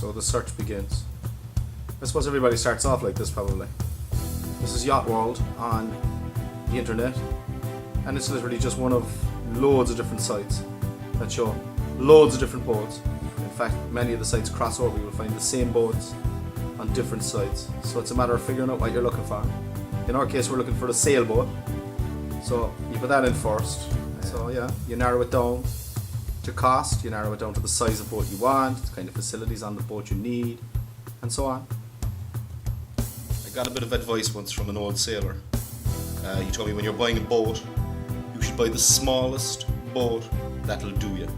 so the search begins. I suppose everybody starts off like this probably. This is Yacht World on the internet, and it's literally just one of loads of different sites that show loads of different boats. In fact, many of the sites cross over. You'll find the same boats on different sites. So it's a matter of figuring out what you're looking for. In our case, we're looking for a sailboat. So you put that in first. So yeah, you narrow it down to cost, you narrow it down to the size of boat you want, the kind of facilities on the boat you need, and so on. I got a bit of advice once from an old sailor. He told me when you're buying a boat, you should buy the smallest boat that'll do you.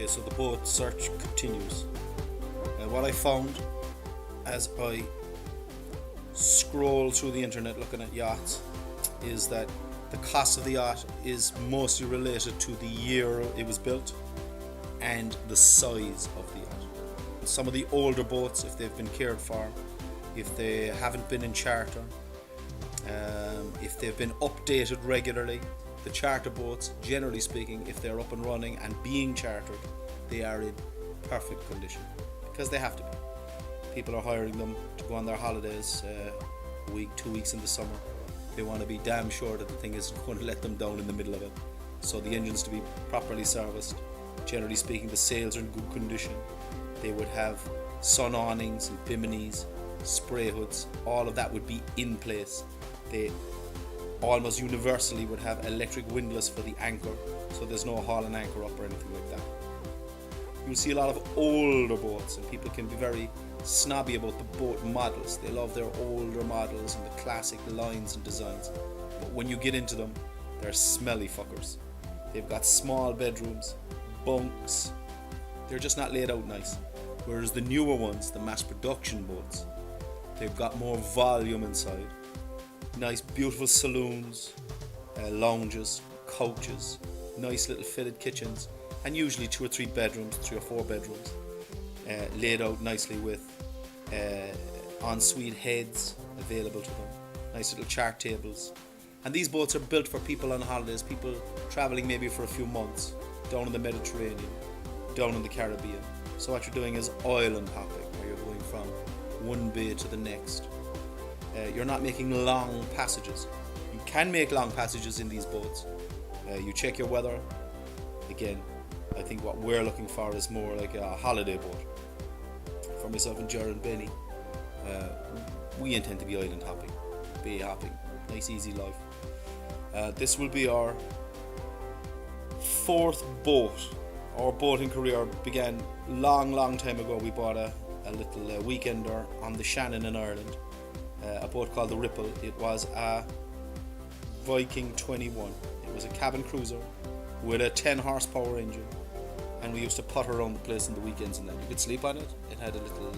So the boat search continues. What I found as I scroll through the internet looking at yachts is that the cost of the yacht is mostly related to the year it was built and the size of the yacht. Some of the older boats, if they've been cared for, if they haven't been in charter, if they've been updated regularly, the charter boats, generally speaking, if they're up and running and being chartered, they are in perfect condition because they have to be. People are hiring them to go on their holidays a week, 2 weeks in the summer. They want to be damn sure that the thing isn't going to let them down in the middle of it. So the engines to be properly serviced. Generally speaking, the sails are in good condition. They would have sun awnings and biminis, spray hoods. All of that would be in place. They almost universally would have electric windlass for the anchor, so there's no haul and anchor up or anything like that. You'll see a lot of older boats, and people can be very snobby about the boat models. They love their older models and the classic lines and designs. But when you get into them, they're smelly fuckers. They've got small bedrooms, bunks. They're just not laid out nice. Whereas the newer ones, the mass production boats, they've got more volume inside. Nice, beautiful saloons, lounges, couches, nice little fitted kitchens, and usually 2 or 3 bedrooms, 3 or 4 bedrooms, laid out nicely with ensuite heads available to them, nice little chart tables. And these boats are built for people on holidays, people travelling maybe for a few months, down in the Mediterranean, down in the Caribbean. So what you're doing is island hopping, where you're going from one bay to the next. You're not making long passages. You can make long passages in these boats. You check your weather. Again, I think what we're looking for is more like a holiday boat. For myself and Jared and Benny, we intend to be island hopping, bay hopping, nice easy life. This will be our 4th boat. Our boating career began long time ago. We bought a little weekender on the Shannon in Ireland. A boat called the Ripple. It was a Viking 21. It was a cabin cruiser with a 10 horsepower engine, and we used to putter around the place on the weekends and that. You could sleep on it. It had a little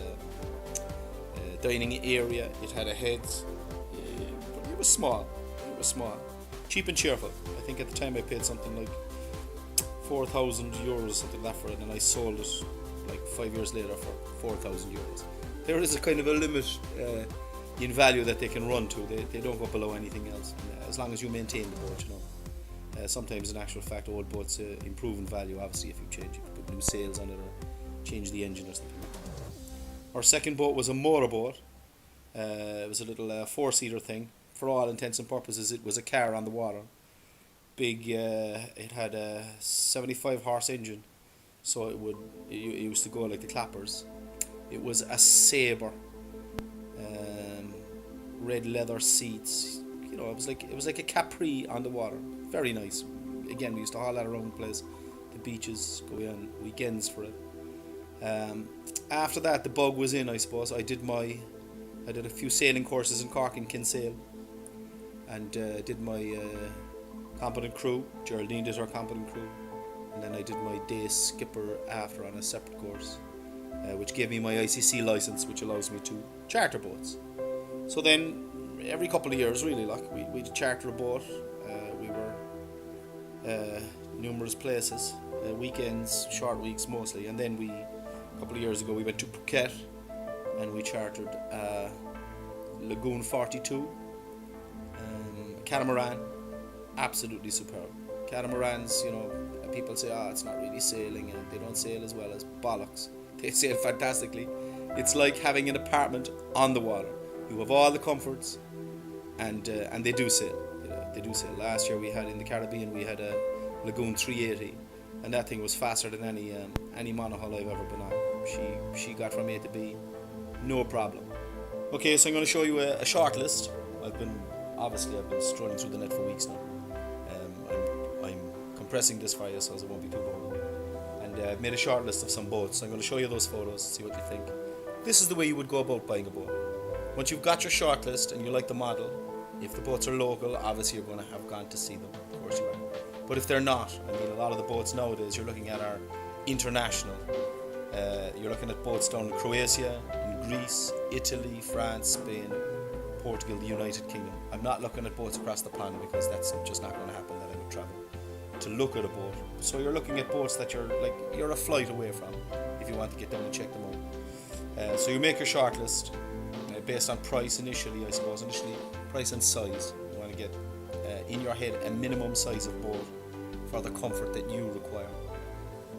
dining area. It had a heads. It was small. Cheap and cheerful. I think at the time I paid something like 4,000 euros, something like that for it, and I sold it like 5 years later for 4,000 euros. There is a kind of a limit in value that they can run to. They don't go below anything else, as long as you maintain the boat, you know. Sometimes in actual fact old boats improve in value, obviously, if you change it, put new sails on it or change the engine or something. Our second boat was a motorboat. It was a little 4-seater thing. For all intents and purposes it was a car on the water. Big, it had a 75 horse engine, so it used to go like the clappers. It was a Sabre. Red leather seats, it was like a Capri on the water. Very nice. Again, we used to haul that around the place. the beaches, go on weekends for it. After that, the bug was in, I suppose. I did a few sailing courses in Cork and Kinsale, and did my competent crew. Geraldine did her competent crew, and then I did my day skipper after on a separate course, which gave me my ICC license, which allows me to charter boats. So then, every couple of years, really, like we'd charter a boat. We were numerous places, weekends, short weeks mostly, and then a couple of years ago we went to Phuket and we chartered Lagoon 42, catamaran, absolutely superb. Catamarans, people say, it's not really sailing and they don't sail as well as bollocks. They sail fantastically. It's like having an apartment on the water. You have all the comforts, and they do sail. They do sail. Last year we had in the Caribbean, we had a Lagoon 380, and that thing was faster than any monohull I've ever been on. She got from A to B, no problem. Okay, so I'm going to show you a short list. I've been strolling through the net for weeks now. I'm compressing this for you so it won't be too boring. And I've made a short list of some boats. So I'm going to show you those photos, see what you think. This is the way you would go about buying a boat. Once you've got your short list and you like the model, if the boats are local, obviously you're going to have gone to see them. Of course you are. But if they're not, a lot of the boats nowadays you're looking at are international. You're looking at boats down in Croatia, in Greece, Italy, France, Spain, Portugal, the United Kingdom. I'm not looking at boats across the pond because that's just not going to happen, that I would travel to look at a boat. So you're looking at boats that you're a flight away from if you want to get down and check them out. So you make your short list based on price initially, I suppose. Initially, price and size. You want to get in your head a minimum size of boat for the comfort that you require.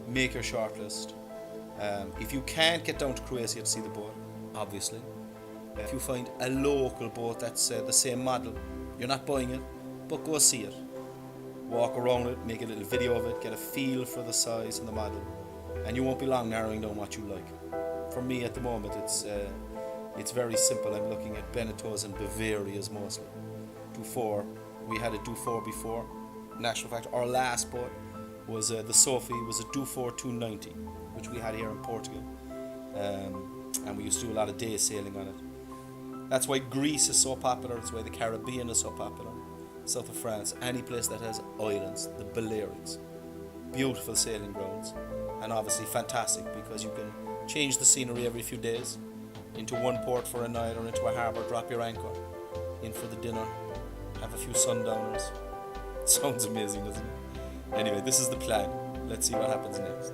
Make your short list. If you can't get down to Croatia to see the boat, obviously, if you find a local boat that's the same model, you're not buying it, but go see it. Walk around it, make a little video of it, get a feel for the size and the model, and you won't be long narrowing down what you like. For me at the moment, it's very simple. I'm looking at Benettos and Bavarias mostly. Dufour, we had a Dufour before. In actual fact, our last boat was the Sophie, was a Dufour 290, which we had here in Portugal, and we used to do a lot of day sailing on it. That's why Greece is so popular. That's why the Caribbean is so popular. South of France, any place that has islands, the Balearics, beautiful sailing grounds, and obviously fantastic because you can change the scenery every few days, into one port for a night or into a harbour, drop your anchor, in for the dinner, have a few sundowners. Sounds amazing, doesn't it? Anyway, this is the plan. Let's see what happens next.